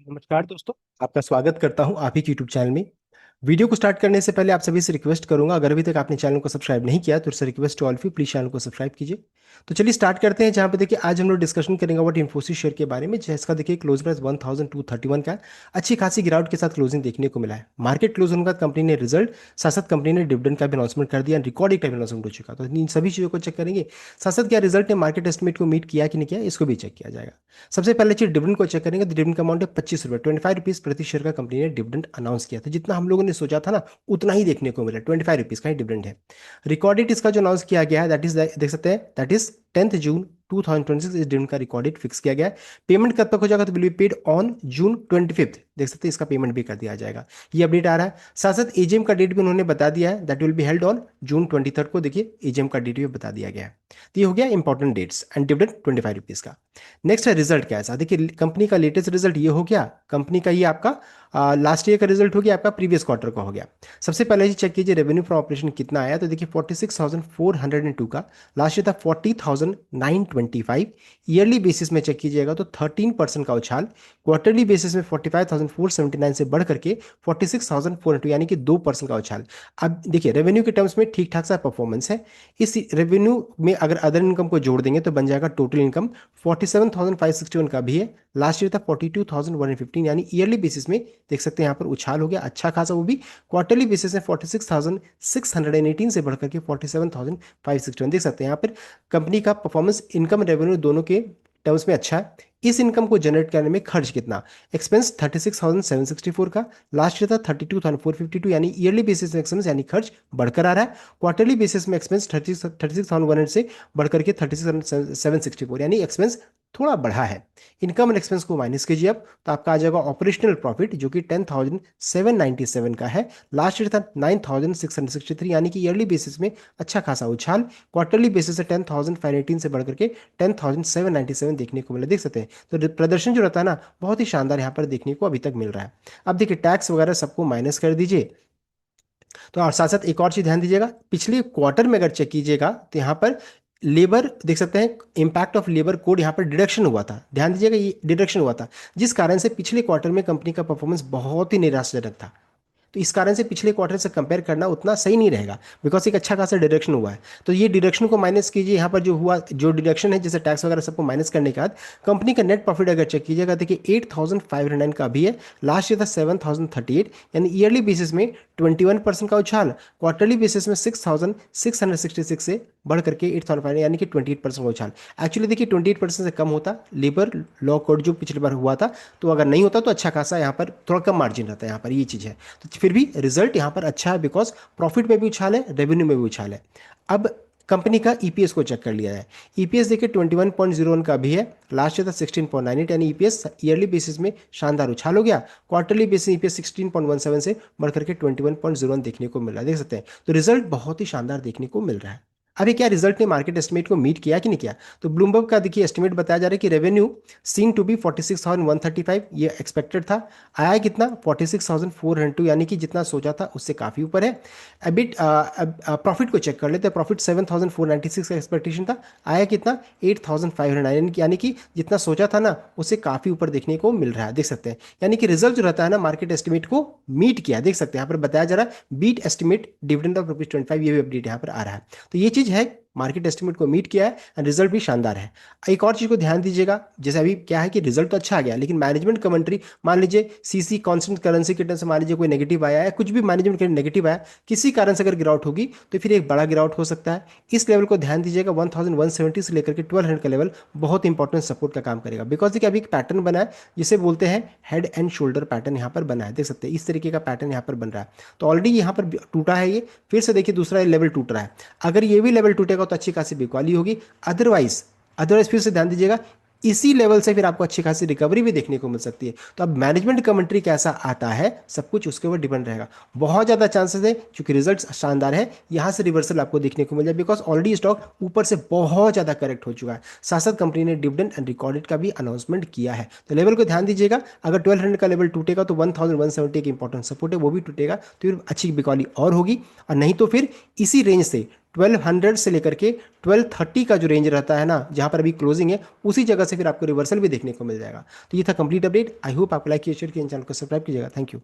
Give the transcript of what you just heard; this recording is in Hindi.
नमस्कार दोस्तों। आपका स्वागत करता हूं आप ही के यूट्यूब चैनल में। वीडियो को स्टार्ट करने से पहले आप सभी से रिक्वेस्ट करूंगा, अगर अभी तक आपने चैनल को सब्सक्राइब नहीं किया तो इससे request to all of you, please channel को सब्सक्राइब कीजिए। तो चलिए स्टार्ट करते हैं। जहां पे देखिए आज हम लोग डिस्कशन करेंगे व्हाट इन्फोसिस शेयर के बारे में, जिसका देखिए क्लोज प्राइस 1231 का है। अच्छी खासी गिरावट के साथ क्लोजिंग देखने को मिला है। मार्केट क्लोज होने के बाद कंपनी ने रिजल्ट, साथ साथ कंपनी ने डिविडेंड का भी अनाउंसमेंट कर दिया, रिकॉर्ड एक टाइम अनाउंसमेंट हो चुका। तो इन सभी चीज़ों को चेक करेंगे। साथ साथ क्या रिजल्ट ने मार्केट एस्टिमेट को मीट किया कि नहीं किया, इसको भी चेक किया जाएगा। सबसे पहले चीज डिविडेंड को चेक करेंगे। तो डिविडेंड का अमाउंट है 25 रुपये, 25 रुपीज प्रति शेयर का कंपनी ने डिविडेंड अनाउंस किया था। जितना हम लोगों ने सोचा था ना, उतना ही देखने को मिला। 25 रुपीज का ही डिविडेंड है। रिकॉर्ड डेट इसका जो अनाउंस किया गया है, दैट इज देख सकते हैं, दैट इज 10 जून 2026 इस डिविडेंड का रिकॉर्ड डेट फिक्स किया गया है। पेमेंट कब तक हो जाएगा, तो will be paid on June 25। देख सकते हैं, इसका पेमेंट भी कर दिया जाएगा। ये अपडेट आ रहा है। साथ साथ एजीएम का डेट भी उन्होंने बता दिया है, that will be held on June 23 को। देखिए एजीएम का डेट भी बता दिया गया है। तो ये हो गया important dates and dividend 25 rupees का। नेक्स्ट है रिजल्ट कैसा। देखिए कंपनी का लेटेस्ट रिजल्ट ये हो गया। कंपनी का ये आपका लास्ट ईयर का रिजल्ट हो गया, आपका प्रीवियस क्वार्टर का हो गया। सबसे पहले जी चेक कीजिए रेवेन्यू फ्रॉम ऑपरेशन कितना आया। तो देखिए 46,402 का, लास्ट ईयर था 40,925। ईयरली बेसिस में चेक कीजिएगा तो 13% का उछाल। क्वार्टरली बेसिस में 45,479 से बढ़ करके 46,402, यानी कि 2% का उछाल। अब देखिए रेवेन्यू के टर्म्स में ठीक ठाक सा परफॉर्मेंस है। इस रेवेन्यू में अगर अदर इनकम को जोड़ देंगे तो बन जाएगा टोटल इनकम 47,561 का भी है। लास्ट ईयर था 42,115, यानी ईयरली बेसिस में देख सकते हैं यहाँ पर उछाल हो गया अच्छा खासा, वो भी। क्वार्टरली बेसिस में 46,618 से बढ़कर के 47,561। देख सकते हैं यहाँ पर कंपनी का परफॉर्मेंस इनकम रेवेन्यू दोनों के टर्म्स में अच्छा है। इस इनकम को जनरेट करने में खर्च कितना, एक्सपेंस 36,764 का, लास्ट ईयर था 32,452, यानी ईयरली बेसिस में एक्सपेंस यानी खर्च बढ़कर आ रहा है। क्वार्टरली बेसिस में एक्सपेंस 36,100 से बढ़कर के 36,764, यानी एक्सपेंस थोड़ा बढ़ा है। इनकम एंड एक्सपेंस को माइनस कीजिए अब, तो आपका आ जाएगा ऑपरेशनल प्रॉफिट, जो कि 10,797 का है। लास्ट ईयर था 9,663, यानी कि ईयरली बेसिस में अच्छा खासा उछाल। क्वार्टरली बेसिस से 10,518 से बढ़कर के 10,797 देखने को मिला। देख सकते हैं तो प्रदर्शन जो रहता है ना, बहुत ही शानदार यहाँ पर देखने को अभी तक मिल रहा है। अब देखिए टैक्स वगैरह सबको माइनस कर दीजिए। तो और साथ साथ एक और चीज ध्यान दीजिएगा, पिछले क्वार्टर में अगर चेक कीजिएगा तो यहाँ पर लेबर देख सकते हैं, इंपैक्ट ऑफ लेबर कोड यहाँ पर डिडक्शन हुआ था। ध्यान दीजिएगा ये डिडक्शन हुआ था, जिस कारण से पिछले क्वार्टर में कंपनी का परफॉर्मेंस बहुत ही निराशाजनक था। तो इस कारण से पिछले क्वार्टर से कंपेयर करना उतना सही नहीं रहेगा, बिकॉज एक अच्छा खासा डिडक्शन हुआ है। तो ये डिडक्शन को माइनस कीजिए। यहाँ पर जो हुआ जो डिडक्शन है, जैसे टैक्स वगैरह सबको माइनस करने के बाद कंपनी का नेट प्रॉफिट अगर चेक कीजिएगा, देखिए 8,509 का भी है। लास्ट ईयर था 7,038, यानी ईयरली बेसिस में 21% का उछाल। क्वार्टरली बेसिस में 6,666 से बढ़ करके 8,500, यानी कि 28% का उछाल। एक्चुअली देखिए 28% से कम होता लेबर लॉ कोड जो पिछली बार हुआ था, तो अगर नहीं होता तो अच्छा खासा यहाँ पर थोड़ा कम मार्जिन रहता है। यहाँ पर ये चीज़ है। तो फिर भी रिजल्ट यहाँ पर अच्छा है, बिकॉज प्रॉफिट में भी उछाल है, रेवेन्यू में भी उछाल है। अब कंपनी का ईपीएस को चेक कर लिया है। ईपीएस देखिए 21.01 का भी है। लास्ट ईयर था 16.98, यानी ईपीएस ईयरली बेसिस में शानदार उछाल हो गया। क्वार्टरली बेसिस ईपीएस 16.17 से बढ़कर के 21.01 देखने को मिल रहा है। देख सकते हैं तो रिजल्ट बहुत ही शानदार देखने को मिल रहा है। अभी क्या रिजल्ट ने मार्केट एस्टिमेट को मीट किया कि नहीं किया। तो ब्लूमबर्ग का देखिए एस्टिमेट बताया जा रहा है कि रेवेन्यू सीन टू बी 46,135, ये एक्सपेक्टेड था। आया कितना 46,402, यानी कि जितना सोचा था उससे काफ़ी ऊपर है। एबिट प्रॉफिट को चेक कर लेते हैं। प्रॉफिट 7,496 का एक्सपेक्टेशन था, आया कितना 8,509, यानी कि जितना सोचा था ना उससे काफ़ी ऊपर देखने को मिल रहा है। देख सकते हैं यानी कि रिजल्ट जो रहता है ना, मार्केट एस्टिमेट को मीट किया। देख सकते हैं यहाँ पर बताया जा रहा है बीट एस्टिमेट डिविडेंड ऑफ ₹25, ये भी अपडेट यहाँ पर आ रहा है। तो ये चीज़ है, मार्केट एस्टिमेट को मीट किया है एंड रिजल्ट भी शानदार है। एक और चीज को ध्यान दीजिएगा, जैसे अभी क्या है कि रिजल्ट तो अच्छा आ गया, लेकिन मैनेजमेंट कमेंट्री मान लीजिए सीसी कांस्टेंट करेंसी के टर्म से मान लीजिए कोई नेगेटिव आया है, कुछ भी मैनेजमेंट का नेगेटिव आया, किसी कारण से अगर गिरावट होगी तो फिर एक बड़ा गिरावट हो सकता है। इस लेवल को ध्यान दीजिएगा, 1170 से लेकर के 1200 का लेवल बहुत इंपॉर्टेंट सपोर्ट का काम करेगा। बिकॉज देखिए अभी एक पैटर्न बना है जिसे बोलते हैं हेड एंड शोल्डर पैटर्न, यहाँ पर बना है। देख सकते हैं इस तरीके का पैटर्न यहाँ पर बन रहा है। तो ऑलरेडी यहाँ पर टूटा है, ये फिर से देखिए दूसरा लेवल टूट रहा है। अगर ये भी लेवल टूटेगा तो अच्छी खासी बिकवाली होगी। अदरवाइज अदरवाइज फिर से ध्यान दीजिएगा, इसी लेवल से फिर आपको अच्छी खासी रिकवरी भी देखने को मिल सकती है। तो अब मैनेजमेंट कमेंट्री कैसा आता है सब कुछ उसके ऊपर डिपेंड रहेगा। बहुत ज़्यादा चांसेस है, क्योंकि रिजल्ट शानदार है, यहाँ से रिवर्सल आपको देखने को मिल जाए, बिकॉज ऑलरेडी स्टॉक ऊपर से बहुत ज़्यादा करेक्ट हो चुका है। साथ साथ कंपनी ने डिविडेंड एंड रिकॉर्डेड का भी अनाउंसमेंट किया है। तो लेवल को ध्यान दीजिएगा, अगर 1200 का लेवल टूटेगा तो 1170 एक इंपॉर्टेंट सपोर्ट है, वो भी टूटेगा तो फिर अच्छी बिकॉली और होगी। और नहीं तो फिर इसी रेंज से 1200 से लेकर के 1230 का जो रेंज रहता है ना, जहां पर अभी क्लोजिंग है, उसी जगह से फिर आपको रिवर्सल भी देखने को मिल जाएगा। तो ये था कंप्लीट अपडेट। आई होप आपको लाइक किया, शेयर किया, चैनल को सब्सक्राइब कीजिएगा। Thank you.